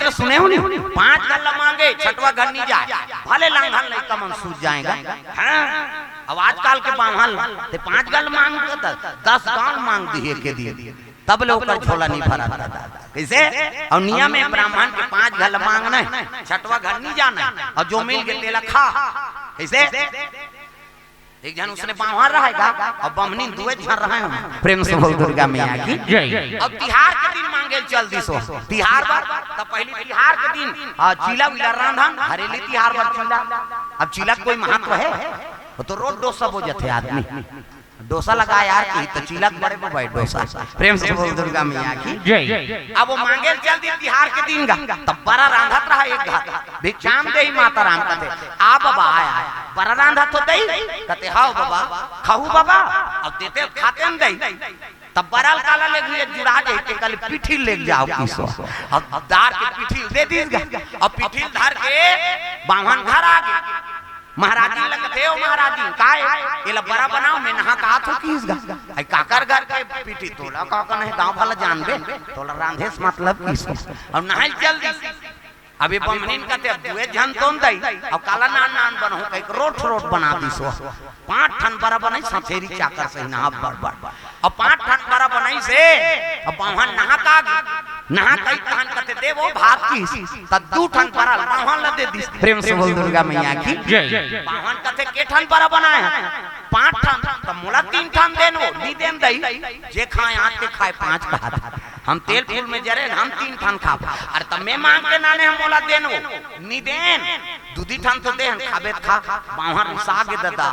चरित्र सुने हो नहीं? 5 गल्ला मांगे छठवा घर नहीं जाए, भले लांघन नहीं कमन सूझ जाएगा। हाँ अब आजकल के बांहल ते 5 गल मांग 10 गांव मांग दिए के दिए तब लोग का झोला नहीं भरा था। कैसे? और नियम में ब्राह्मण के 5 गल मांगना है, छठवा घर नहीं जाना, और जो मिल गए तेला खा। कैसे? एक जन उसने बाहर रहेगा और बमनी दुए झर रहे हैं। प्रेम से बोल दुर्गा मैया की जय। अब तिहार के दिन मांगे चल दिसो तिहार बार तब पहली तिहार के दिन चीला विला रांधन हरेली तिहार बार चीला। अब चीला कोई महत्व है? वो तो रोज डोसा हो जाते आदमी, डोसा लगा यार की तो चीला बड़े में भाई डोसा। प्रेम से बोल दुर्गा मैया की जय। अब वो मांगे चल दी तिहार के दिन गा तब बड़ा रांधत रहा एक घर भिक्षाम दे माता राम कहते आ बाबा आया बड़ा रांधा तो दई कहते हाउ बाबा खाऊ बाबा अब देते खाते न दई तब बराल काला ले गए जुड़ा जाते कल पिठी ले जाओ किसो अब दार के पिठी दे दीस अब पिठी धर के बावन घर आ गए। महाराजी लगते हो महाराजी काय एला बड़ा बनाओ मैं नहा कहा तो किसगा आई काकर घर के पिठी तोला काका नहीं गांव वाला जानबे तोला रांधेस मतलब किसो और नहाई चल दी। अभी बमनीन कहते अब दुए जन तोन दई अब काला नान नान बनहु कई रोट बना दिसो 5 ठन बड़ा बनई सफेरी चाकर से नहा बड़ अब 5 ठन बड़ा बनई से अब बाहन नहा का नहा कई कान कहते दे वो भात की तब 2 ठन बड़ा बाहन ल दे दिस। प्रेम से बोल दुर्गा मैया की जय। बाहन कहते के ठन बड़ा बनाए 5 ठन तब मोला 3 ठन देनो नी देन दई जे खाए हाथ के खाए 5 का हाथ हम तेल फूल में जरे हम 3 ठन खा अरे तब मैं मांग के नाने हम मोला देनो नी देन दूधी ठन तो दे खाबे खा बाहर साग दादा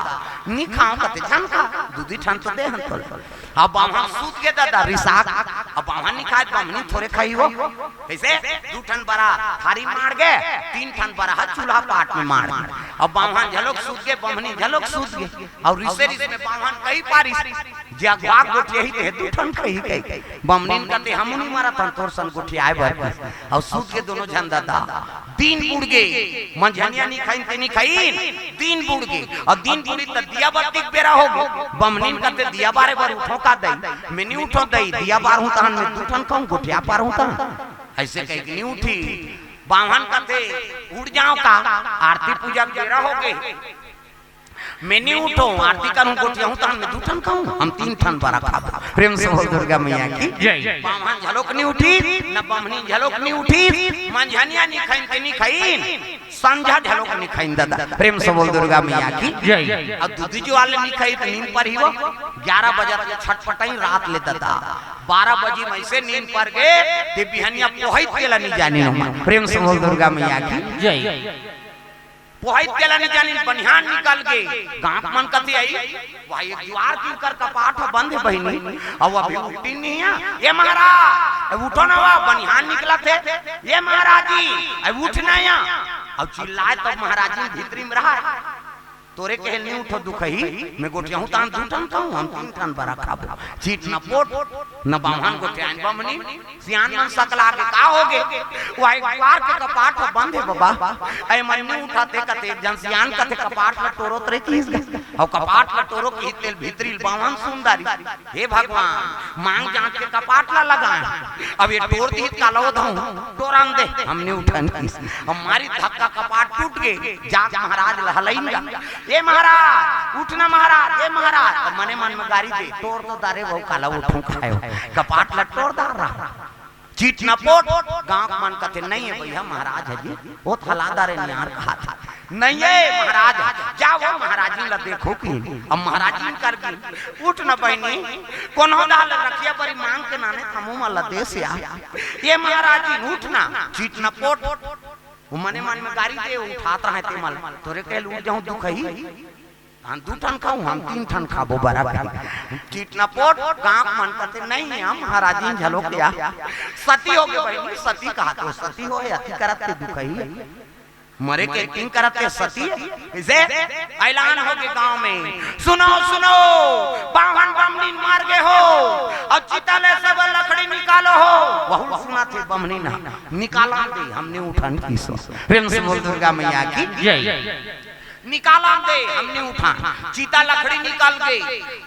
नी खाओ कहते जन खा दूधी ठन तो दे हम तो अब बाहर सूत के दादा रिसाक अब बाहर नहीं खाए बमनी थोड़े खाई हो। कैसे? 2 ठन बड़ा थारी मार गए 3 ठन बड़ा हाथ चूल्हा पाट में मार अब बाहर झलक सूत के बमनी झलक सूत गए और रिसे में बाहर कई पारी जगवा गोटी यही दे 2 ठन कही बमनीन कहते हम नहीं मारा था तोर सन गोटी आए भर और सूत के दोनों झन दादा दिन बुड़ गए मंझनिया नहीं खाइन ते नहीं खाइन दिन बुड़ गए और दिन बुड़ी त दिया बत्ती बेरा हो गए बमनीन कहते दिया बारे बार उठो का दई मैं नहीं उठो दई दिया बार हूं तहन में 2 ठन कहूं गोटिया पार हूं तहन ऐसे कह के नहीं उठी बाहन कहते उड़ जाओ का आरती पूजा बेरा हो गए मैं नहीं उठो आरती करूं गोटिया हूं तहन में 2 ठन कहूं हम 3 ठन बड़ा खाबो। प्रेम से बोल दुर्गा मैया की जय। बाहन झलोक नहीं उठी न बमनी झलोक नहीं उठी मंझनिया नहीं खाइन ते नहीं खाइन संझा झलोक नहीं खाइन दादा। प्रेम से बोल दुर्गा मैया की जय। अब दूधी जो वाले नहीं खाई तो नींद पर ही वो 11 बजे छटपटाई रात ले दादा 12 बजे में से नींद पर गए ते बिहनिया पोहित केला नहीं जानी न। प्रेम से बोल दुर्गा मैया की जय। पोहित केला नहीं जानी बनिहान निकल गए गांव मन कथी आई वही एक जुआर की कर कपाट बंद है बहिनी अब अभी उठी नहीं है ये महाराज उठो ना वा बनिहान निकला थे ये महाराज जी अब उठना या अब चिल्लाए तब महाराज जी भीतरी में रहा तोरे के नहीं उठो दुखही मैं गोटिया हूं तान 2 ठन कहूं हम 3 ठन बड़ा खाबो चीट न पोट न बाहन गोटिया बमनी सियान मन सकला के का होगे वही द्वार के कपाट बंद है बाबा ऐ मन नहीं उठाते कते जन सियान कते कपाट ल टोरो तरे किस और कपाट ल टोरो की तेल भीतरी बावन सुंदरी हे भगवान मांग जांच के कपाट ल लगाए अब ये टोर दी कालो धऊ टोरान दे हमने उठन किस हमारी धक्का कपाट टूट गए जाग महाराज लहलैन ये महाराज उठना महाराज ये महाराज तो मने मन में गाड़ी दे तोड़ तो दारे वो काला उठूं खायो कपाट ल तोड़ दार रहा चीट न पोट गांव मन कहते नहीं है भैया महाराज है जी वो थलादारे न्यार कहा था नहीं है महाराज जाओ महाराजी ला देखो की अब महाराजी कर दी उठ न बहनी कोनो डाल रखिया परी मांग के नाने थमू मल्ला देश या ये महाराजी उठना चीट न पोट वो मने मन में गाड़ी दे उठाता है ते मल तोरे के लूट जाऊं दुखही हम 2 ठन खाऊं हम 3 ठन खाबो बराबर चीट न पोट गांव मन करते नहीं हम महाराजी झलोक दिया सती हो गए भाई सती कहा तो सती हो अति करते दुखही मरे के किंग करते सती इसे ऐलान हो गए गांव में सुनो सुनो बावन बमनी मार गए हो और चिताले सब लकड़ी निकालो हो बहुत सुना थे बमनी ना निकाला दे हमने उठन की सो प्रेम से बोल दुर्गा मैया की जय। निकाला दे हमने उठा चीता लकड़ी निकाल गए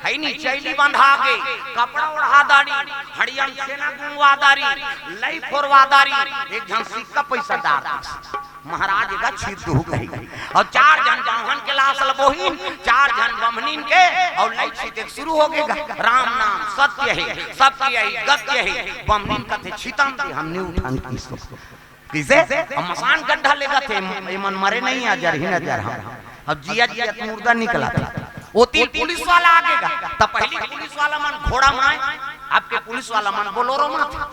है नी चैली बंधा के कपड़ा ओढ़ा दाड़ी हड़ियन सेना गुंगवा दाड़ी लई फोरवा दाड़ी एक जन सिक्का पैसा दार महाराज का छिद हो गई और 4 जन बाहन के लाश लबोहिन 4 जन बमनीन के और लई छिद शुरू हो गएगा राम नाम सत्य है सत्य है गत्य है बमनीन कथे छितम दे हमने उठान किसे मसान गड्ढा लेगा थे मन मरे नहीं आ जर ही नजर हम अब जिया जिया मुर्दा निकला था वो 3 पुलिस वाला आगेगा तब पहली पुलिस वाला मन घोड़ा माए आपके पुलिस वाला मन बोलोरो में था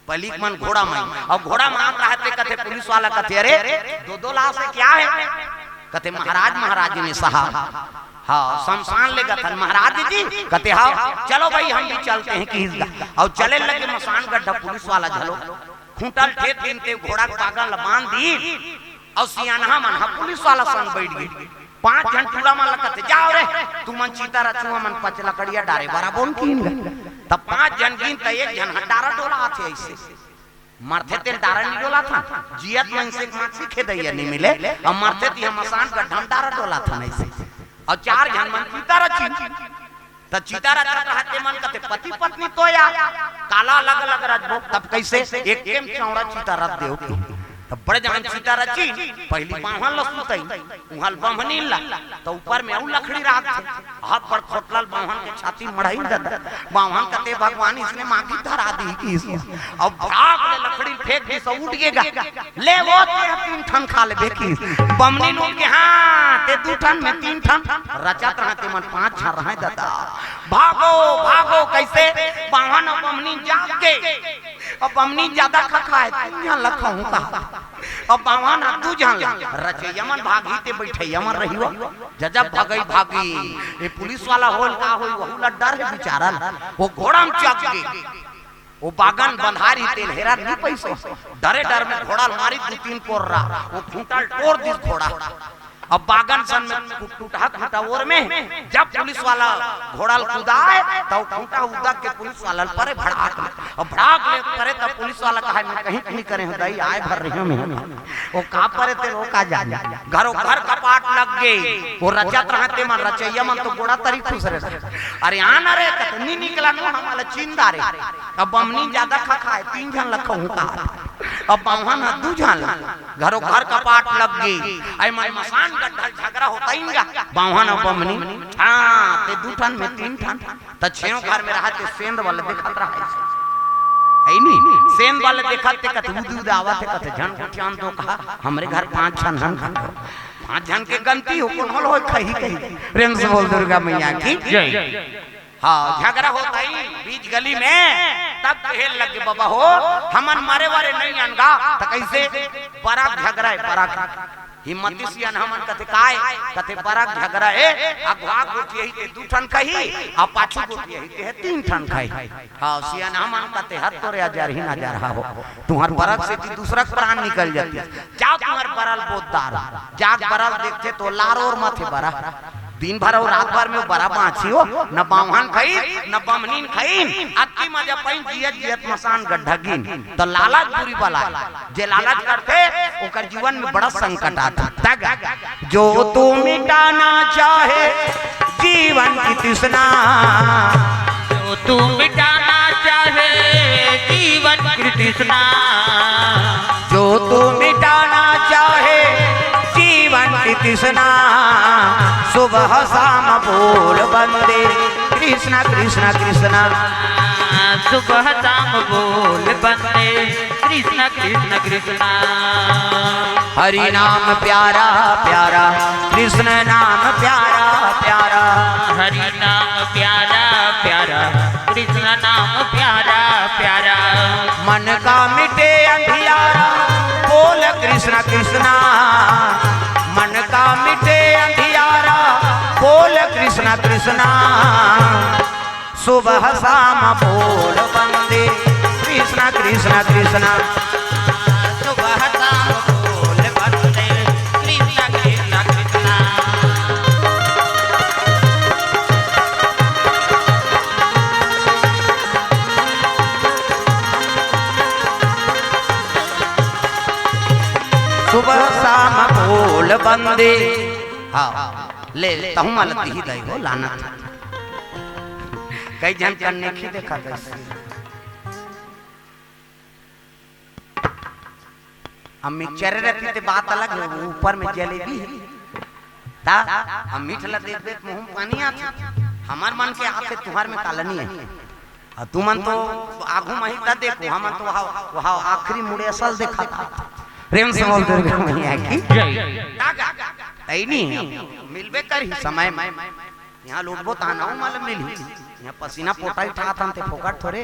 पहली मन घोड़ा माए और घोड़ा मान रहा थे कथे पुलिस वाला कथे अरे 2-2 लाश है क्या है कथे महाराज ने साहब हाँ शमशान लेगा था महाराज जी कहते हाँ चलो भाई हम भी चलते हैं कि और चले लगे मसान गड्ढा पुलिस वाला झलो खूंटल ठेत बिनते घोड़ा पागल बांध दी और सियाना मन पुलिस वाला संग बैठ गई 5 जन टूला मन लगते जाओ रे तू मन चीता रचुआ मन 5 लकड़िया डारे बारा बोल कीन तब 5 जन गिन त एक जन डारा डोला आथे ऐसे मरथे ते डारा नहीं डोला था जियत मन से माछी खेदैया नहीं मिले और मरथे ती मसान का ढंडारा डोला था ऐसे और 4 जन मन चीता रची त चीता रहते मन कते पति पत्नी तो या काला अलग अलग रजबो तब कैसे एक केम चौड़ा चीता रख देओ तब बड़े जान चीता रची पहली बाहन लसुतई उहल बमनी ला तो ऊपर में उ लकड़ी राख थे हाथ पर खोटलल बाहन के छाती मढ़ाई दद बाहन कते भगवान इसने मांगी धरा दी की अब भाग ले लकड़ी फेंक दी सब उठ गएगा ले वो ते 3 ठन खा ले बेकी बमनी नु के हां ते 2 ठन में 3 ठन रचत रहते मन 5 छर रहे दादा भागो कैसे बाहन और बमनी जाग के अब बमनी ज्यादा खखाए 3 जन लखाऊं का अब बावन दू जान रचे यमन भागी ते बैठे यमन रहियो जजब भागी ये पुलिस वाला होल का होई वो डर है बेचारा वो घोड़ा में चक गए वो बागन बंधारी तेल हेरा नहीं पैसे डर में घोड़ा मारी 2-3 कोर्रा वो खूंटल तोड़ दी घोड़ा अब बागन सन में टूटा ओर में जब पुलिस वाला घोड़ा कूदाए तो खूंटा उदा के पुलिस वाला परे भड़ाक ले करे तब पुलिस वाला कहा मैं कहीं करे दई आए भर रही हूं मैं वो का परे ते वो का जा घर कपाट लग गए वो रचत रहते मन रचैया मन तो घोड़ा तरी खुश रहे अरे आना रे कतनी निकला न हमारा चिंदा रे अब बमनी ज्यादा खखाए 3 जन लखऊ का अब बाहन 2 जन घर कपाट लग गई आई मैं मसान गड्ढा झगड़ा होता ही नहीं बाहन और बमनी हां ते 2 ठन में 3 ठन त 6 घर में रहते सेंध वाले देखल रहा है नहीं सेंध वाले देखते कत दूध आवा थे कत जन उठान तो कहा हमरे घर 5 छन हम 5 जन के गलती हो कोन हो कही प्रेम से बोल दुर्गा मैया की जय हाँ झगड़ा होता ही बीच गली में तब कहे लगे बाबा हो हमन मारे वारे नहीं अनगा त कैसे बराक झगड़ा है बराक हिम्मती सियन हमन कथे काय कथे बराक झगड़ा है अगवा गोटी यही ते 2 ठन कही आ पाछू गोटी यही ते 3 ठन खाई हां सियन हमन कथे हर तोरे हजार ही ना जा रहा हो तुम्हार बराक से दूसरा प्राण निकल जाती जाओ तुम्हार बरल बोदार जाग बरल देखते तो लार और माथे बरा दिन भर और रात भर में बड़ा बाछी हो न बावन खाई न बमनीन खाई अति मजा पाइन जियत मसान गड्ढा गिन तो लालच बुरी बला जे लालच करते ओकर जीवन में बड़ा संकट आता तक जो तू मिटाना चाहे जीवन की तृष्णा जो तू मिटाना चाहे जीवन की तृष्णा जो तू मिटाना चाहे जीवन की तृष्णा सुबह शाम बोल बंदे कृष्णा कृष्णा कृष्णा सुबह शाम बोल बंदे कृष्णा कृष्णा कृष्णा हरि नाम प्यारा प्यारा कृष्ण नाम प्यारा प्यारा हरि नाम प्यारा प्यारा कृष्ण नाम प्यारा प्यारा मन का मिटे अंधियारा बोल कृष्णा कृष्णा मन का मिटे अंधियारा बोल कृष्णा कृष्णा सुबह शाम बोल बंदे कृष्णा कृष्णा कृष्णा सुबह शाम बोल बंदे कृष्णा कृष्णा कृष्णा सुबह शाम बोल बंदे हाँ ले तहु माल दी दई हो लाना कई जन करने की देखा कैसे हम मिक्सचर रहती थे बात अलग है ऊपर में जलेबी ता हम मीठ ला देख देख मुंह में पानी आते हमार मन के आते तुम्हार में कालनी है और तू मन तो आगू मही ता देखो हम तो वहां आखिरी मुड़े असल देखा था प्रेम से बोल दुर्गा मैया की जय नहीं मिलबे कर ही समय में यहाँ लोग बहुत आना मालूम मिली यहाँ पसीना पोटा उठा था ते फोकट थोड़े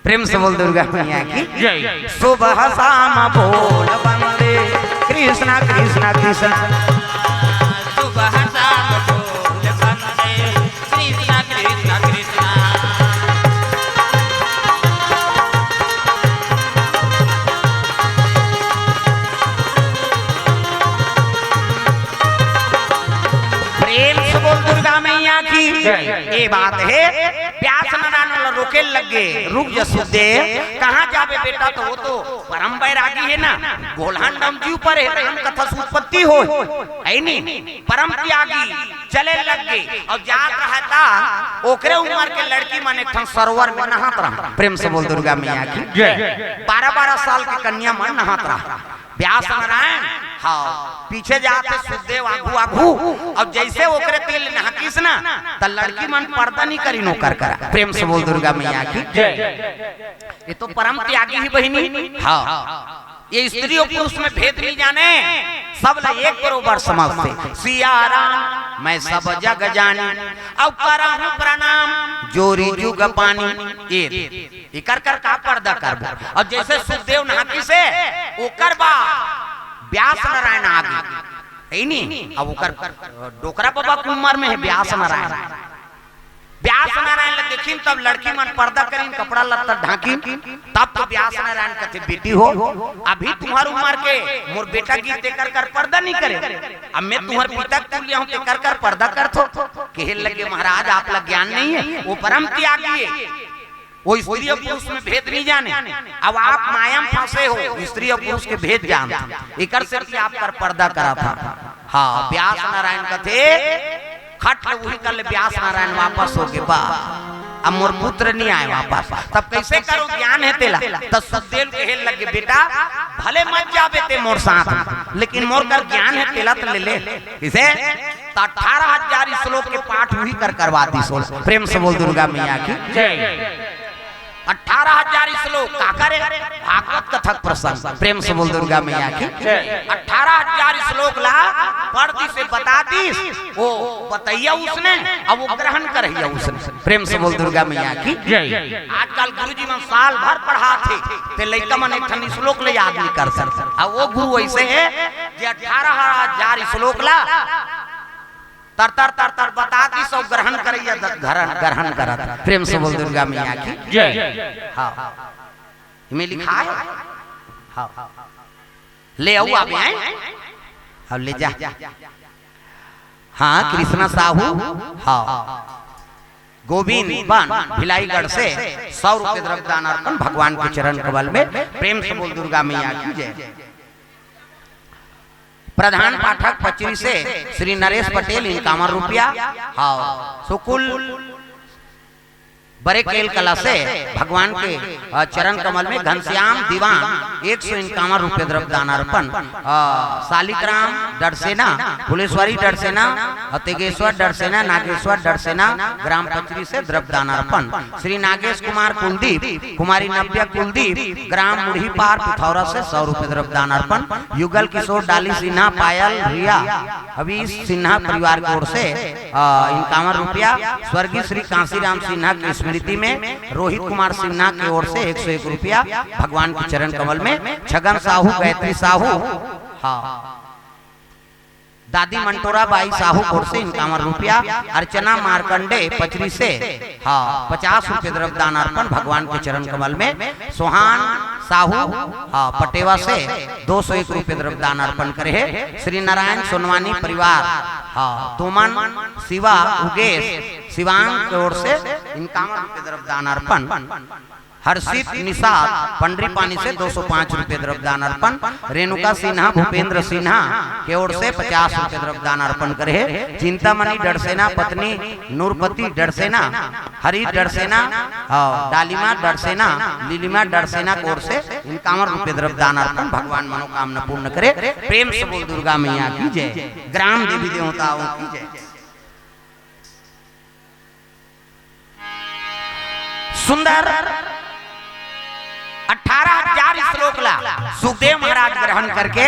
प्रेम से बोल दुर्गा मैया की जय सुबह शाम बोल वंदे कृष्णा कृष्णा कृष्णा सुबह शाम बोल वंदे कृष्णा कृष्णा कृष्णा प्रेम से बोल दुर्गा मैया की ये बात है प्यास नारायण रोके लगे रुक जसुदे कहाँ जावे बेटा तो वो तो परम बैरागी है ना गोल्हन डम जी ऊपर है राम कथा उत्पत्ति हो है नहीं परम त्यागी चले लग गए और जात रहता ओकरे उम्र के लड़की माने ठन सरोवर में नहात रहा प्रेम से बोल दुर्गा मैया की 12-12 साल की कन्या मन नहात रहा व्यास नारायण हाँ पीछे जाते सुखदेव आगू आगू और जैसे ओकरे तेल नहाकिस ना त लड़की मन पर्दा नहीं करी नौकर करा प्रेम से बोल दुर्गा मैया की ये तो परम त्यागी ही बहिनी हाँ ये स्त्री और पुरुष में भेद नहीं जाने सब एक बरोबर समझते सिया राम मैं सब जग जानी अब करा हूँ प्रणाम जोरी जुग पानी ये कर कर का पर्दा कर और जैसे सुखदेव नहाकी से वो कर बा व्यास नारायण आगे नहीं अब वो डोकरा बाबा की उम्र में है व्यास नारायण व्यास नारायण देखी तब लड़की मन पर्दा करीन कपड़ा लत्ता ढाकी तब तो व्यास नारायण कहते बेटी हो अभी तुम्हारी उम्र के मोर बेटा गीत देकर कर पर्दा नहीं करे अब मैं तुम्हारे पिता के लिए हूँ कर कर पर्दा कर थो कहे लगे महाराज आप लोग ज्ञान नहीं है वो परम त्यागी है वो स्त्री और पुरुष में भेद नहीं जाने अब आप माया में फंसे हो स्त्री और पुरुष के भेद जानते एक आप कर पर्दा करा था हाँ व्यास नारायण कहते खट वही कर ले व्यास नारायण वापस हो गए बा अब मोर पुत्र नहीं आए वापस तब कैसे करो ज्ञान है तेला तब सुखदेव कहे लगे बेटा भले मत जावे ते मोर साथ लेकिन मोर कर ज्ञान है तेला तो ले ले इसे 18,000 श्लोक के पाठ वही कर करवा दी सोल प्रेम से बोल दुर्गा मैया की जय 18,000 श्लोक का करे भागवत कथक प्रसंग प्रेम से बोल दुर्गा मैया की 18,000 श्लोक ला पढ़ दी से बता दी वो बताइया उसने अब वो ग्रहण करैया उसने प्रेम से बोल दुर्गा मैया की आजकल गुरुजी मन साल भर पढ़ाते ते लइका मन एक ठन श्लोक ले याद नहीं कर सकते अब वो गुरु ऐसे है कि 18,000 श्लोक ला तर तर तर तर बता दी सब ग्रहण करैया ग्रहण करत प्रेम से बोल दुर्गा मैया की जय हाँ में लिखा है हाँ ले आओ आप अब ले जा हाँ कृष्णा साहू हाँ गोविंद बन भिलाईगढ़ से 100 रुपए द्रव्य दान अर्पण भगवान के चरण कमल में प्रेम से बोल दुर्गा मैया की जय प्रधान पाठक पचरी से श्री नरेश पटेल 51 रुपया हाँ सुकुल बड़े केल कला से भगवान के चरण कमल में घनश्याम दीवान 151 रुपये द्रव्य दान अर्पण शालिग्राम डरसेना फुलेश्वरी डरसेना तेगेश्वर डरसेना नागेश्वर डरसेना ग्राम पचरी से द्रव्य दान अर्पण श्री नागेश कुमार कुलदीप कुमारी नव्या कुलदीप ग्राम मुढ़ी पार पिथौरा से 100 रुपये द्रव्य दान अर्पण युगल किशोर डाली सिन्हा पायल रिया अभी सिन्हा परिवार की ओर से 51 रुपया स्वर्गीय श्री कांसीराम सिन्हा की स्मृति में रोहित कुमार सिन्हा की ओर से 101 रुपया भगवान के चरण कमल में छगन साहू गायत्री साहू हाँ दादी मंटोरा बाई साहू की ओर से 51 रुपया अर्चना मार्कंडे पचरी से हाँ 50 रुपये द्रव्य दान अर्पण भगवान के चरण कमल में सोहान साहू हाँ पटेवा से 201 रुपये द्रव्य दान अर्पण करे है श्री नारायण सोनवानी परिवार हाँ तुमन शिवा उगेश शिवांग की ओर से 51 रुपये द्रव्य दान अर्पण हर्षित निषाद पंडरी पानी से 205 रुपए द्रव्यदान अर्पण। रेणुका सिन्हा भूपेंद्र सिन्हा की ओर से 50 रुपए द्रव्यदान अर्पण करे। चिंतामणि डरसेना पत्नी नूरपति डरसेना, हरी डरसेना, डालिमा डरसेना, लीलिमा डरसेना की ओर से 51 रुपए द्रव्यदान अर्पण। भगवान मनोकामना पूर्ण करे। प्रेम से बोल दुर्गा मैया की जय, ग्राम देवी देवताओं की जय। सुंदर 18,000 श्लोक ला सुखदेव महाराज ग्रहण करके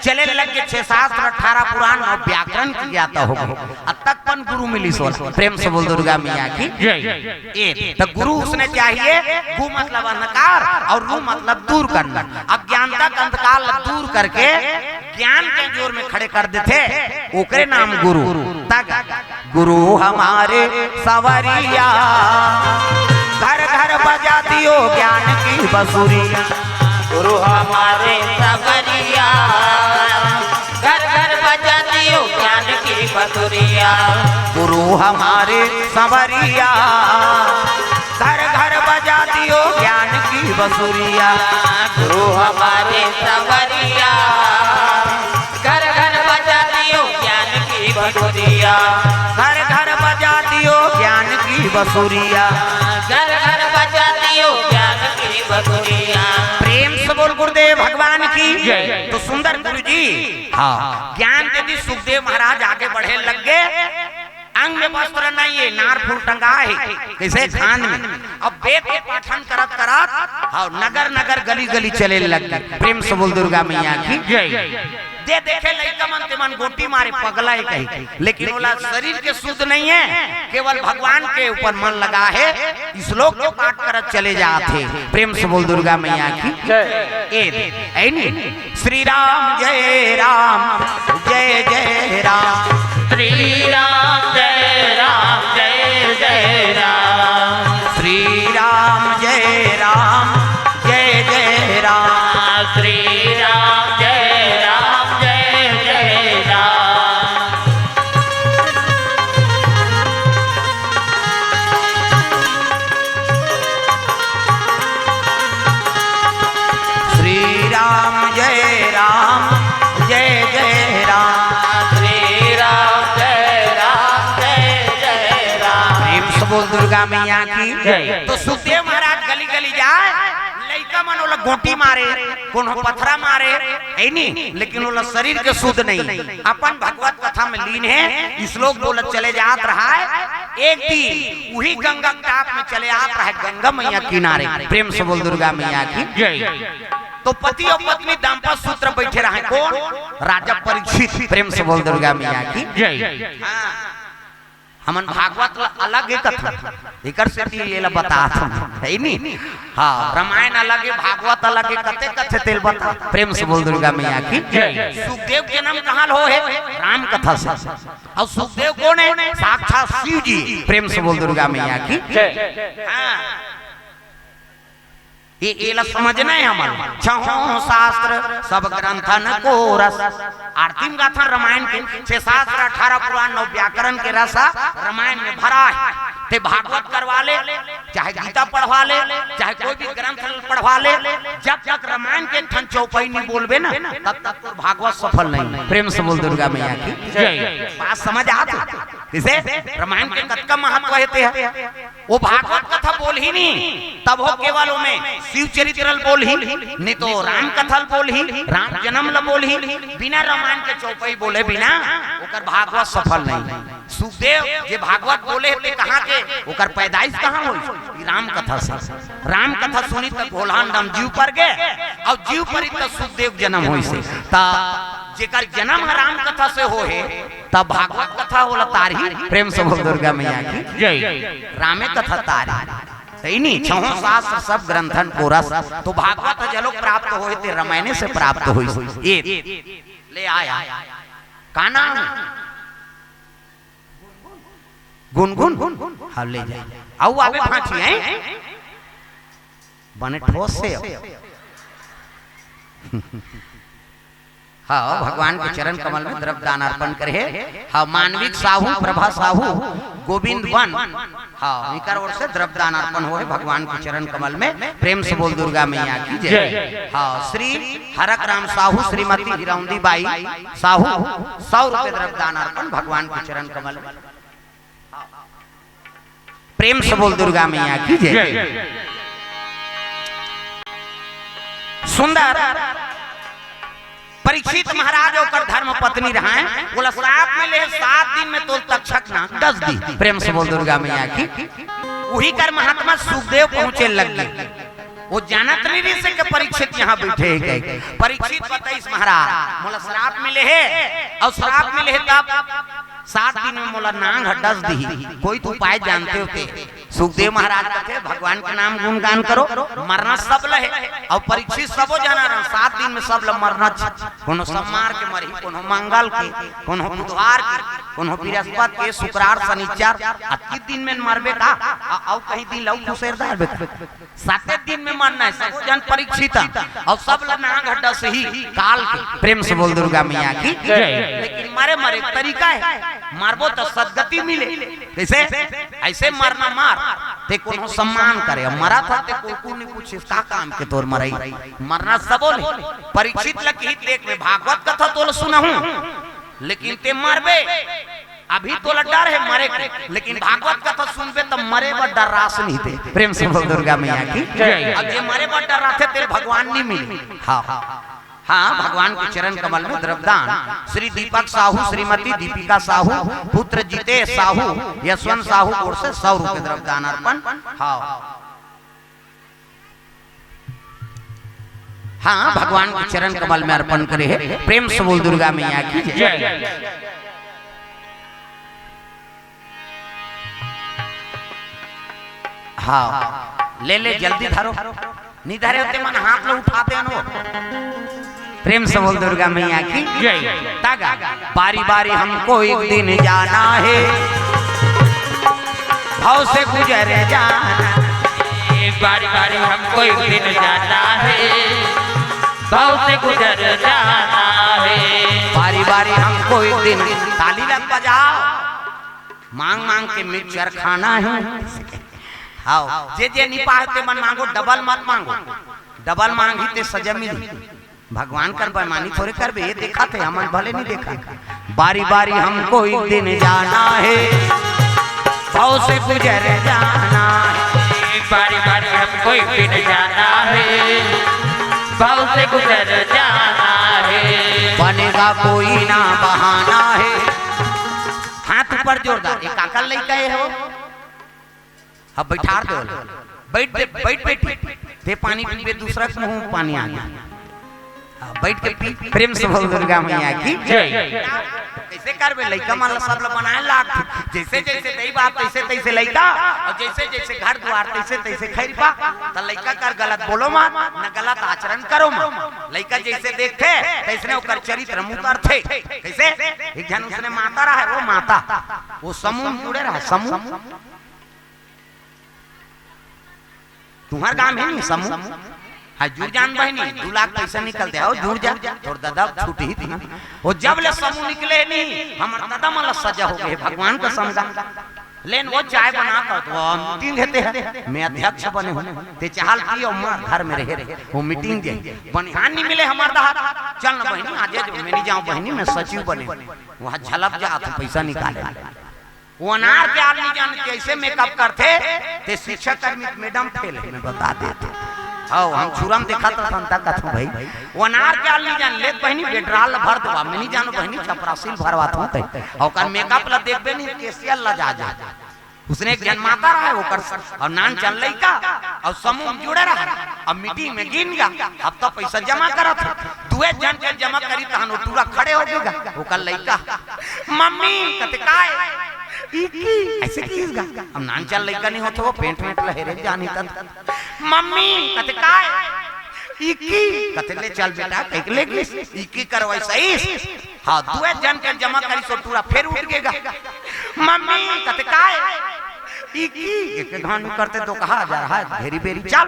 चले लगे। 6 शास्त्र 18 पुराण और व्याकरण की ज्ञाता हो गई। अब तक पन गुरु मिली सोच। प्रेम से बोल दुर्गा मैया की जय। तो गुरु उसने चाहिए। गु मतलब अंधकार और रू मतलब दूर करना। अज्ञानता का अंधकार दूर करके ज्ञान के जोर में खड़े कर देते, ओकरे नाम गुरु। गुरु हमारे सवरिया, घर घर बजा दियो ज्ञान की बसुरिया। गुरु हमारे सवरिया, घर घर बजा दियो ज्ञान की बसुरिया। गुरु हमारे सवरिया, घर घर बजा दियो ज्ञान की बसुरिया। गुरु हमारे सवरिया, घर घर बजा दियो ज्ञान की बसुरिया। घर घर बजा दियो ज्ञान की बसुरिया। घर घर बजा दियो ज्ञान की बसुरिया। प्रेम से बोल गुरुदेव भगवान की जय। तो सुंदर गुरु जी हाँ ज्ञान यदि सुखदेव महाराज आगे बढ़े लग गए। अंग में वस्त्र नहीं है, नार फूल टंगा है कैसे खान में। अब वेद के पाठन करत करत हाँ नगर नगर गली गली चले लग गए। प्रेम से बोल दुर्गा मैया की जय। दे देखे लइका मन ते मन गोटी मारे पगला है कहीं, लेकिन बोला शरीर के शुद्ध नहीं है, केवल भगवान के ऊपर मन लगा है। इस लोक को पाठ करत चले जाते। प्रेम से बोल दुर्गा मैया की जय। श्री राम जय राम, जय जय राम। श्री राम जय राम, जय जय राम। श्री राम जय राम, जय जय राम। श्री राम जय राम, जय जय राम। श्री राम जय राम, जय जय राम। श्री राम जय राम, जय जय राम। प्रेम से बोल दुर्गा मैया की जय। तो सुखदेव महाराज गली गली जाए, लइका मन ओला गोटी मारे, कोनो पथरा मारे है नहीं, लेकिन ओला शरीर के शुद्ध नहीं। अपन भगवत कथा में लीन है। इस लोग बोलत चले जात रहा है। एक दिन वही गंगा घाट में चले आत रहा है, गंगा मैया किनारे। प्रेम से बोल दुर्गा मैया की जय। तो पति और पत्नी दाम्पत्य सूत्र बैठे रहे। कौन? राजा परीक्षित। प्रेम से बोल दुर्गा मैया की जय। हमन भागवत अलग है कथा, इकर से ये बता है नहीं। हाँ रामायण अलग है, भागवत अलग है, कथे कथे तेल बता। प्रेम से बोल दुर्गा मैया की जय। सुखदेव जन्म कहाँ हो है? राम कथा से। और सुखदेव कौन है? साक्षात शिव जी। प्रेम से बोल दुर्गा मैया की जय। ये समझना है हमारा। छहों शास्त्र सब ग्रंथन को रस। आरती गाथा रामायण के 6 शास्त्र 18 पुराण 9 व्याकरण के रसा रामायण में भरा है। ते भागवत करवा ले, चाहे गीता पढ़वा ले, चाहे कोई भी ग्रंथ पढ़वा ले, जब तक रामायण के ठन चौपाई नहीं बोलबे ना तब तक तो भागवत सफल नहीं। प्रेम से बोल दुर्गा मैया की जय। बात समझ आता किसे? रामायण के कतका महत्व होते हैं। वो भागवत कथा बोल ही नहीं, तब हो केवल में शिव चरित्र बोल ही नहीं, तो राम कथा बोल ही, राम जन्म ल बोल ही। बिना रामायण के चौपाई बोले बिना ओकर भागवत सफल नहीं। सुखदेव जे भागवत बोले थे कहाँ के? ओकर पैदाइश कहाँ हुई? राम कथा से। राम कथा सुनी तब भोलान राम जीव पर गए, और जीव पर तब सुखदेव जन्म हुई से। जेकर जन्म राम कथा से हो है तब भागवत कथा होला तारी। प्रेम से बोल दुर्गा मैया की जय। रामे कथा तारी सही नहीं। छहों शास्त्र सब ग्रंथन को रस। तो भागवत जलो प्राप्त होए थे रामायण से प्राप्त हुई। ये ले आया का नाम? गुनगुन। हाँ ले जाए। आओ आवे फांची है बने ठोस से। हाँ भगवान के चरण कमल में द्रव्य दान अर्पण करे। हाँ मानविक साहू, प्रभा साहू, गोविंद वन, हाँ इनकर ओर से द्रव्य दान अर्पण हो भगवान के चरण कमल में। प्रेम से बोल दुर्गा मैया की जय। हाँ श्री हरक राम साहू, श्रीमती हिरौंदी बाई साहू 100 रुपए द्रव्य दान अर्पण भगवान के चरण कमल में। प्रेम से बोल दुर्गा मैया की जय। सुंदर परीक्षित महाराज होकर धर्म पत्नी रहा बोला श्राप मिले 7 दिन में तो तक्षक ना 10 दी। प्रेम से बोल दुर्गा मैया की। वही कर महात्मा सुखदेव पहुंचे लगे। वो जानत नहीं से कि परीक्षित यहाँ बैठे गए। परीक्षित बताइस महाराज मोला श्राप मिले है और श्राप मिले है तब 7 दिन में मोला नांग 10 दी। कोई तो उपाय जानते होते। सुखदेव महाराज कहते भगवान के नाम गुणगान करो, मरना सब लहे। और परीक्षित सबो जाना रहा 7 दिन में सब मरना। कोनो सोमवार के मरी, कोनो मंगल के, कोनो बुधवार के, कोनो बृहस्पति के, शुक्रवार शनिचर। 21 दिन में मरबे का और कहीं दिन लौ खुशेरदार बे 7 दिन में मरना है। सब जन परीक्षित और सब नांग 10 ही काल के। प्रेम से बोल दुर्गा मैया की। लेकिन मारे मारे तरीका है, मारबो तो सदगति मिले। कैसे? ऐसे मरना मार ते कोनो सम्मान करे। मरा था ते को नहीं पूछे का काम के तोर मरई। मरना सबो ले। परीक्षित लकी देख में भागवत कथा तो सुनहूं, लेकिन ते मरबे अभी तो डर है मरे के। लेकिन भागवत कथा सुनबे तो मरे बड़ डर रास नहीं थे। प्रेम से बोल दुर्गा मैया की। अब ये मरे बड़ डर रहते ते भगवान नहीं मिले। हाँ हाँ भगवान के चरण कमल में द्रव्यदान। श्री दीपक साहू, श्रीमती दीपिका साहू, पुत्र जितेश साहू, यशवंत साहू ओर से 100 रुपए द्रव्यदान अर्पण। हाँ भगवान के चरण कमल में अर्पण करे है। प्रेम से बोल दुर्गा मैया की जय। हाँ ले ले जल्दी धरो, नहीं धरे होते मन हाथ में उठाते हैं। प्रेम से बोल दुर्गा मैया की जय। तागा बारी बारी हमको एक दिन जाना है, भाव से गुजर जाना। बारी बारी हमको एक दिन जाना है, भाव से गुजर जाना है। बारी बारी हमको एक दिन ताली लग बजाओ, मांग मांग के मिक्सचर खाना है। आओ जे नहीं पाते मन मांगो, डबल मत मांगो। डबल मांगी ते सजा मिली। भगवान कर बेईमानी थोड़े कर बे, ये देखा थे हम भले नहीं देखा। बारी बारी हमको एक दिन जाना है, भाव से गुजर जाना है। बारी बारी हमको एक दिन जाना है, भाव से गुजर जाना है। बनेगा कोई ना बहाना है। हाथ ऊपर जोरदार। एक काकल लेके आए हो, अब बैठार दो। बैठ बैठ बैठ ते पानी पीबे, दूसरा के मुंह में पानी आ गया। बैठ के पी। प्रेम से बोल दुर्गा मैया की जय। कैसे करबे लइका मन सब बनाए लाग। जैसे जैसे दई बात तैसे तैसे लइका, और जैसे जैसे घर द्वार तैसे तैसे खैरपा। त लइका कर गलत बोलो मत, न गलत आचरण करो मत। लइका जैसे देखते तैसने ओकर चरित्र मुतर थे। कैसे? एक जन उसने माता रहा है, वो माता वो समूह जुड़े रहा। समूह तुम्हार गांव है नहीं समूह? हाँ जुड़ जान बहनी 2 लाख पैसा निकलते हो, जुड़ जा। और दादा छूटी ही थी वो जब ले समूह निकले नहीं, हमारे दादा मतलब सजा हो गए भगवान का समझा। लेन वो चाय बना कर तो मीटिंग देते हैं। मैं अध्यक्ष बने हूँ ते चाहल की और मार घर में रहे वो मीटिंग दे बनिहान नहीं मिले हमारे दादा। चल ना बहनी आज मैं नहीं जाऊँ बहनी, मैं सचिव बने वहाँ झलक जा तो पैसा निकाले। वो अनार के आदमी जान कैसे मेकअप करते ते शिक्षक कर्मी मैडम फेल है मैं बता देते। हाँ हम चूरम देखा था संता कथू भाई। वो अनार के आदमी जान ले बहनी बेडराल भर दवा। मैं नहीं जानू बहनी चपरासील भरवात हूँ कहीं और कर मेकअप ला देखबे नहीं केसियल ला जा। उसने एक जन्माता रहा है वो कर और नान चल लइका और समूह जुड़े रहा। अब मीटिंग में गिन गया, अब तो पैसा जमा करा था। 2 जन के जमा करी तहन टूरा खड़े हो गएगा। वो कर लइका मम्मी कते काय ऐसे कीसगा। अब नान चल लइका नहीं होते वो पेंट में लहरे जानी तक मम्मी कते काय इकी कते ले चल बेटा कइक ले इकी करवाई सही। हां 2 जन के जमा करी सो टूरा फिर उठ गएगा। मम्मी कते काय इकी एक धान में करते तो कहा जा रहा है भेरी भेरी चल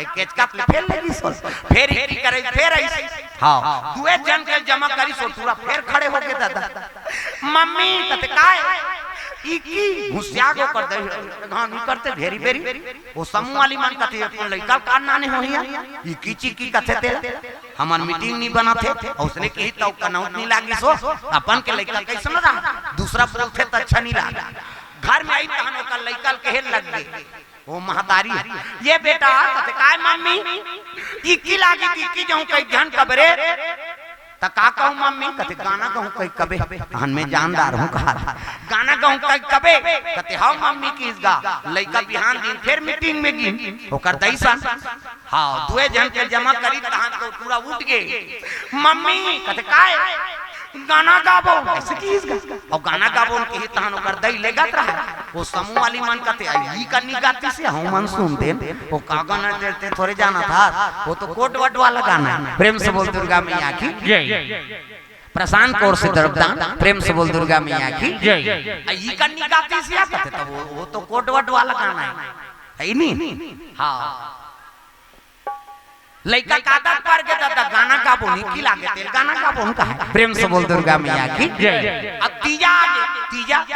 केच का फेल लगी सो फिर इकी करे फिर ऐसे हाँ दुए जन के जमा करी सो पूरा फिर खड़े हो के दादा मम्मी कते काय ई की घुसिया गो कर दे घानी करते भेरी भेरी वो समूह वाली मन कते अपन लइका का नाने होइया ई कीची की कथे तेरा हमार मीटिंग नहीं बना थे और उसने कही तो कनौत नहीं लागी सो अपन के लइका कैसन रहा दूसरा पूछे तो अच्छा नहीं लगा घर में आई तहनो का लइका कहे लग गई वो महतारी ये बेटा कते काय मम्मी ई की लागी की जाऊं कई ध्यान कबरे त का कहूं मम्मी कते गाना कहूं कई कबे हन में जानदार हूं कहा गाना कहूं कई कबे कते हां मम्मी की इसगा लइका बिहान दिन फिर मीटिंग में गी ओकर दैसा हां दुए जन के जमा करी तहां तो पूरा उठ गए मम्मी कते काय गाना गाबो ऐसे की इसगा और गाना गाबो उनके ही तहां ओकर दई लेगत रहा वो समूह वाली मन कते आई करनी गाती से हम मन सुनते वो का गाना देते थोड़े जाना था वो तो कोट वट वाला गाना प्रेम से बोल दुर्गा मैया की जय प्रशांत कौर से दरबदान प्रेम से बोल दुर्गा मैया की जय ये करनी गाती से कहते तो वो तो कोट वट वाला गाना है नहीं हां लइका कादा पर के दादा गाना गाबो निकी लागे तेल गाना गाबो उनका है प्रेम से बोल दुर्गा मैया की जय अब तीजा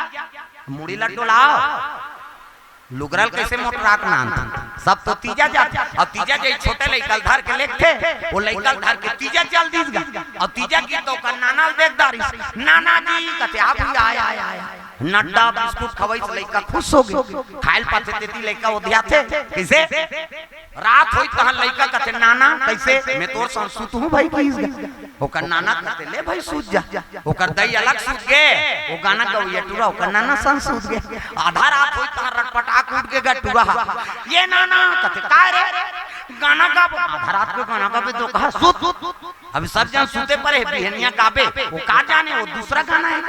मुड़ी लड्डू लाओ लुगरल कैसे मोटराक नान सब तो तीजा जाते अब तीजा जे छोटे लइकल धर के लेते वो लइकल धर के तीजा चल दीसगा अब तीजा की तो का नाना देखदारी नाना जी कते आप ही आया नड्डा बिस्कुट खवाई से लइका खुश हो गए खाइल पाते देती लइका ओधिया थे कैसे रात होई तहन लइका कते नाना कैसे मैं तोर संग सुत हूं भाई प्लीज ओकर नाना कते ले भाई सूत जा ओकर दई अलग सूत गे वो गाना गौया टूरा ओकर नाना संग सूत गे आधा रात होई तहन रटपटाक उठ के गटूरा ये नाना कते काय रे गाना गाबो आधा रात को गाना गाबे तो कहा सूत अभी सब जन सूते पर है बिहनिया गाबे वो का जाने वो दूसरा गाना है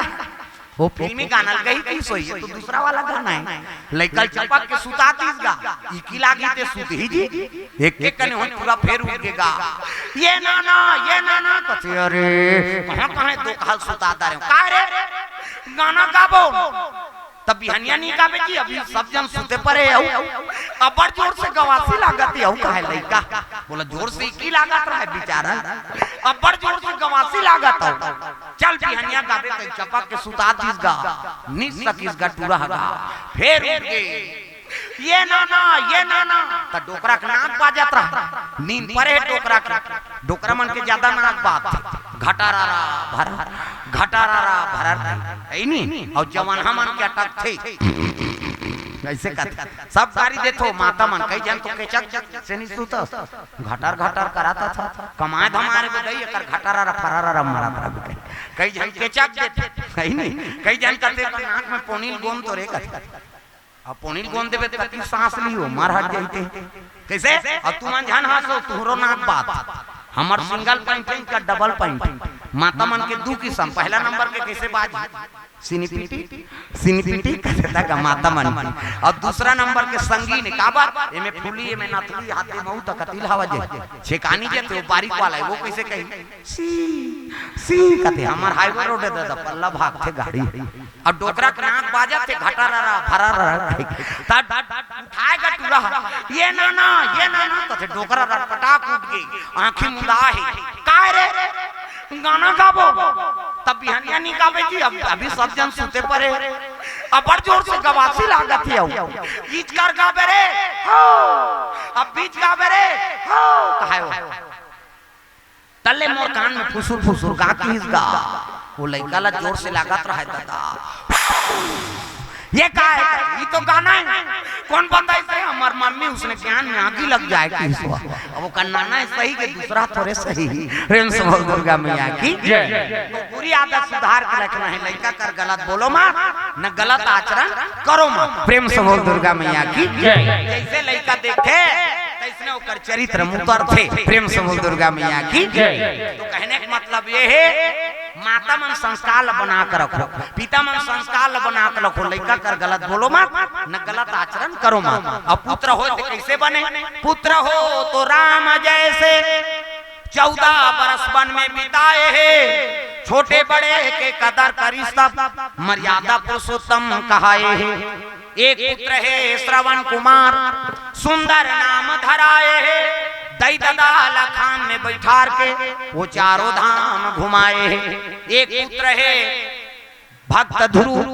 वो फिल्मी गाना गई की सोई है तो दूसरा वाला गाना है लइकल चपक के सुता दीसगा ई की लागी ते सुत ही जी एक एक कने होई पूरा फेर उठेगा ये नाना कथे अरे कहां दो काल सुता दा रे का रे गाना गाबो तब बिहनिया नहीं गाबे जी अभी सब जन सुते परे हऊ अबर जोर से गवासी लागती हऊ काहे लइका बोला जोर से की लागत रहा है बेचारा अबर जोर से गवासी लागत हऊ चल बिहनिया गाबे ते चपक के सुता दीसगा निस सकीसगा टूरागा फिर उठ गए ये नाना त डोकरा के नाक बाजत रहा नींद परे डोकरा मन के ज्यादा नाक बात घटारारा भरा ऐ नी और जवान हमन के अटक थे ऐसे कर सब गाड़ी देथो माता मन कई जन तो केचक से नहीं सुता घटार कराता था कमाए हमारे को गई कर घटारारा फरारा मारा बराबर कई जन केचक देते कहीं नहीं कई जन करते नाक में पोनील गोंद तो रे कर अब पोनील गोंद देवे तो सांस लियो मार हट जाते कैसे और तू मन जान हंसो तुहरो नाक बात हमर सिंगल पॉइंट का डबल पॉइंट माता मन के दो किस्म पहला नंबर के कैसे बाज सिनीपिटी कहता का माता मन और दूसरा नंबर के संगीन का बात एमे फूली एमे नथुली हाथे महू तक कतिल हवा जे छेकानी जे तो बारीक वाला है वो कैसे कही सी कहते हमर हाईवे रोड है दादा पल्ला भाग थे गाड़ी और डोकरा के नाक बाजा थे घटारारा फरारा तब उठाएगा टूरा ये नाना कहते डोकरा रटपटाक उठ गई आंखें मुंदा है काय रे गाना गाबो तब बिहनिया नहीं गाबे जी अभी सब जन सुते परे अबर जोर से गवासी लागत है बीच कर गाबे रे हो अब बीच गाबे रे हो कहे हो तल्ले मोर कान में फुसुर गा की इसगा वो लइका ला जोर से लागत रहा है दादा ये का है ये तो गाना है कौन बंदा ऐसे हमार मम्मी उसने ज्ञान में आगी लग जाए कि अब वो नाना है सही के दूसरा थोड़े सही प्रेम से बोल दुर्गा मैया की तो पूरी आदत सुधार के रखना है लइका कर गलत बोलो मत न गलत आचरण करो मत प्रेम से बोल दुर्गा मैया की जैसे लइका देखे तैसने ओकर चरित्र मुतर थे प्रेम से बोल दुर्गा मैया की तो कहने का मतलब ये है माता मन संस्कार बना कर रखो पिता मन संस्कार बना कर रखो लइका कर गलत बोलो मत न गलत आचरण करो मत अब पुत्र हो तो कैसे बने पुत्र हो तो राम जैसे 14 बरस वन में बिताए हैं छोटे बड़े के कदर करी सब मर्यादा पुरुषोत्तम कहाए हैं एक पुत्र है श्रवण कुमार सुंदर नाम धराए है दई दादा लखान में बैठार के वो चारों धाम घुमाए है। एक पुत्र है भक्त ध्रुव,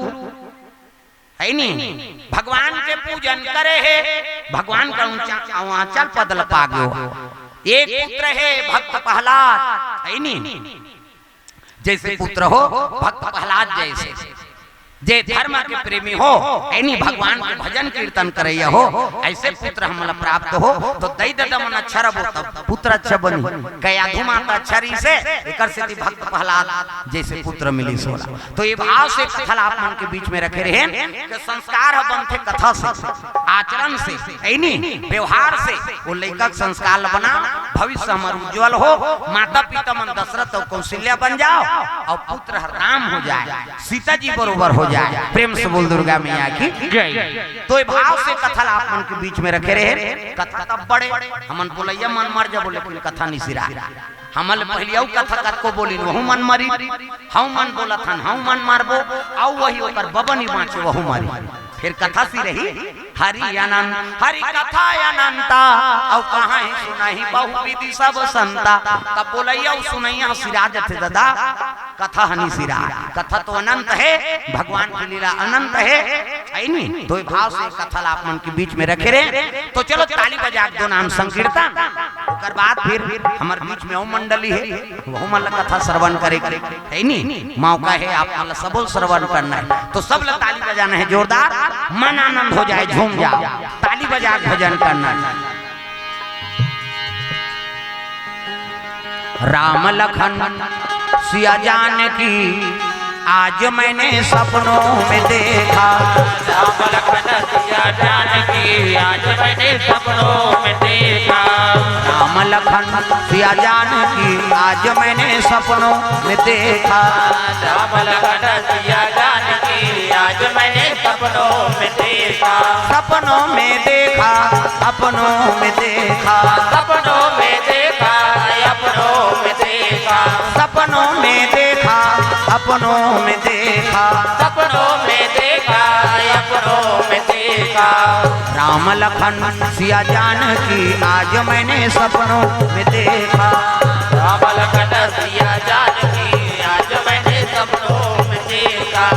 है नहीं, भगवान के पूजन करे है, भगवान का आंचल पदल पागो। एक पुत्र है भक्त प्रहलाद, है नहीं, जैसे पुत्र हो भक्त प्रहलाद जैसे, जे धर्म के प्रेमी हो, ऐनी भगवान के भजन कीर्तन करैया हो, ऐसे पुत्र हमला प्राप्त हो। तो दई दादा मन अच्छा रहो तब पुत्र अच्छा बनी, कया धुमाता छरी से एकर से भक्त प्रहलाद जैसे पुत्र मिली सोला। तो ये भाव से कथा आप मन के बीच में रखे रहे कि संस्कार बनते कथा से, आचरण से, ऐनी व्यवहार से वो लैकक संस्कार बना, भविष्य हमार उज्जवल हो, माता पिता मन दशरथ और कौशल्या बन जाओ और पुत्र राम हो जाए, सीता जी बरोबर हो जाए। प्रेम से बोल दुर्गा मैया की जय। तो ये भाव से कथा आप मन के बीच में रखे रहे। कथा तब बड़े हमन बोलैया मन मर जा बोले कथा नहीं सिरा, हमल पहलियाऊ कथा कर को बोली वहु मन मरी, हम मन बोलत हन हम मन मारबो, आउ वही ओकर बबनी बाँचे वहु मरी। फिर कथा सी रही हरि अनंत, हरि कथा अनंता, और कहाँ ही सुनाही बहुविधि सब संता। तब बोलैया सुनैया सिरा जथे दादा कथा हनी सिरा, कथा तो अनंत है, भगवान की लीला अनंत है, नहीं। तो भाव से कथा आप मन के बीच में रखे रहे। तो चलो ताली बजा दो नाम संकीर्तन, ओकर बाद फिर हमार बीच में ओ मंडली है वो मन कथा श्रवण करे, है नहीं, मौका है आप मन सबो श्रवण करना है। तो सब लोग ताली बजाना है जोरदार, मन आनंद हो जाए, झूम जाओ, ताली बजा भजन करना है। राम लखन सिया जानकी आज मैंने सपनों में देखा, राम लखन सिया जानकी आज मैंने सपनों में देखा, राम लखन सिया जानकी आज मैंने सपनों में देखा, राम लखन सिया जानकी आज मैंने सपनों में देखा, सपनों में देखा, अपनों में देखा, सपनों में देखा, अपनों में देखा, सपनों में देखा, अपनों में देखा, सपनों में देखा, अपनों में देखा, राम लखन सिया जानकी आज मैंने सपनों में देखा, राम लखन सिया जानकी आज मैंने सपनों में देखा।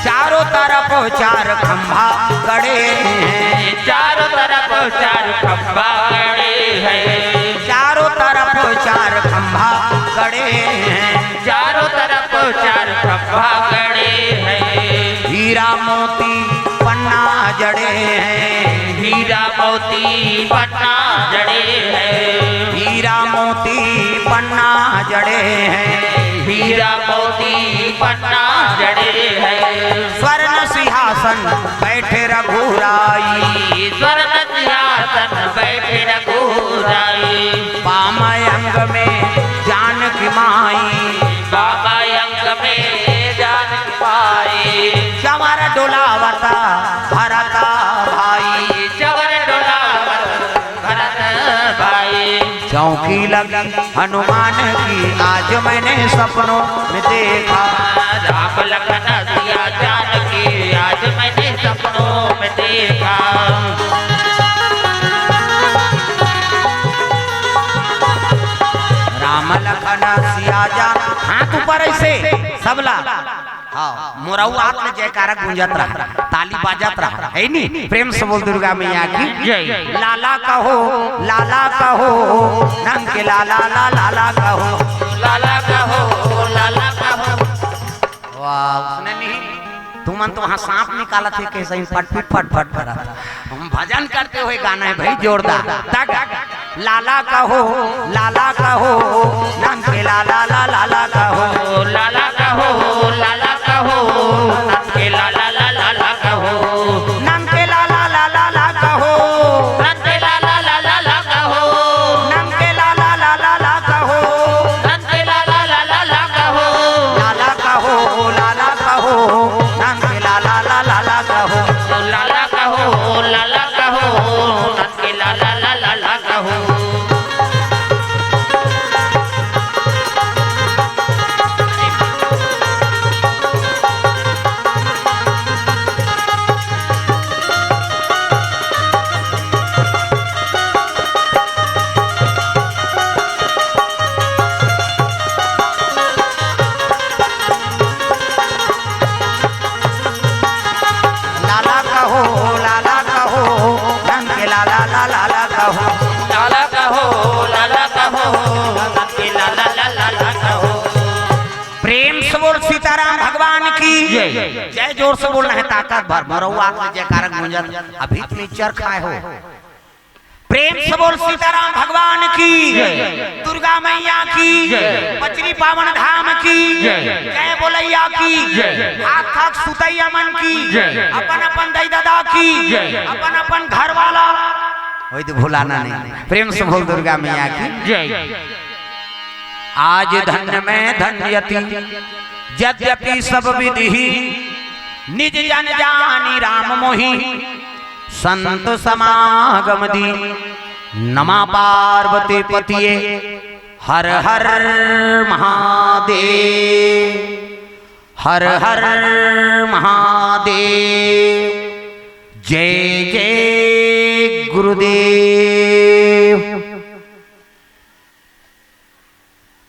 चारों तरफ चार खंभा गड़े हैं, चारों तरफ चार खंभा गड़े हैं, चारों तरफ चार खंभा गड़े हैं, चारों तरफ चार खंभा गड़े हैं, हीरा मोती पन्ना जड़े हैं, हीरा मोती पन्ना जड़े हैं, हीरा मोती पन्ना जड़े हैं, हीरा मोती पन्ना जड़े हैं, स्वर्ण सिंहासन बैठे रघुराई, स्वर्ण सिंहासन बैठे रघुराई, बामय अंग में जानकी माई, बामय अंग में जानकी माई, चमर डोलावता भरता भाई, चवर डोलावत भरत भाई, चौकी लगी हनुमान की आज मैंने सपनों में देखा, राम लखन सिया जानकी आज मैंने सपनों में देखा, राम लखन सिया जान हाथ ऊपर ऐसे सबला, हाँ मोराऊ आप में जयकारा गूंजत रहा, ताली बाजत रहा, है नहीं। प्रेम से बोल दुर्गा मैया की जय। लाला कहो लाला कहो नंग के लाला ला लाला कहो, लाला कहो लाला कहो, वाह उसने नहीं, तुमन तो वहाँ सांप निकाला थे कैसे ही फट फट फट फट करा था। हम भजन करते हुए गाना है भाई जोरदार, तक लाला कहो नंग के लाला ला लाला कहो, लाला कहो लाला कहो, नंद के लाला ला लाला कहो, नंग के लाला ला लाला कहो, नंद के लाला ला लाला कहो, नंग के लाला ला लाला कहो, नंद के लाला ला लाला कहो, लाला कहो नंग के लाला ला लाला कहो, लाला कहो लाला कहो, नंद के लाला ला लाला कहो। लाला लाला कहो, लाला कहो, लाला कहो, के लाला लाला लाला कहो। प्रेम से बोल सीताराम भगवान की जय। जोर से बोलना है, ताकत भर मरौआ जयकार गुंजन। अभी तुम चरखाए हो। प्रेम से बोल सीताराम भगवान की, दुर्गा मैया की, बचरी पावन धाम की जय, बोलैया की, आख आख सुतैया मन की, अपन अपन दई दादा की, अपन अपन घर वाला वही तो भुलाना नहीं। प्रेम से बोल दुर्गा मैया की जय। आज धन्य में धन्यति यद्यपि सब विधि, निज जन जानी राम मोहि, संत समागम दी। नमा पार्वती पतिये हर हर महादेव, हर हर महादेव। जय जय गुरुदेव।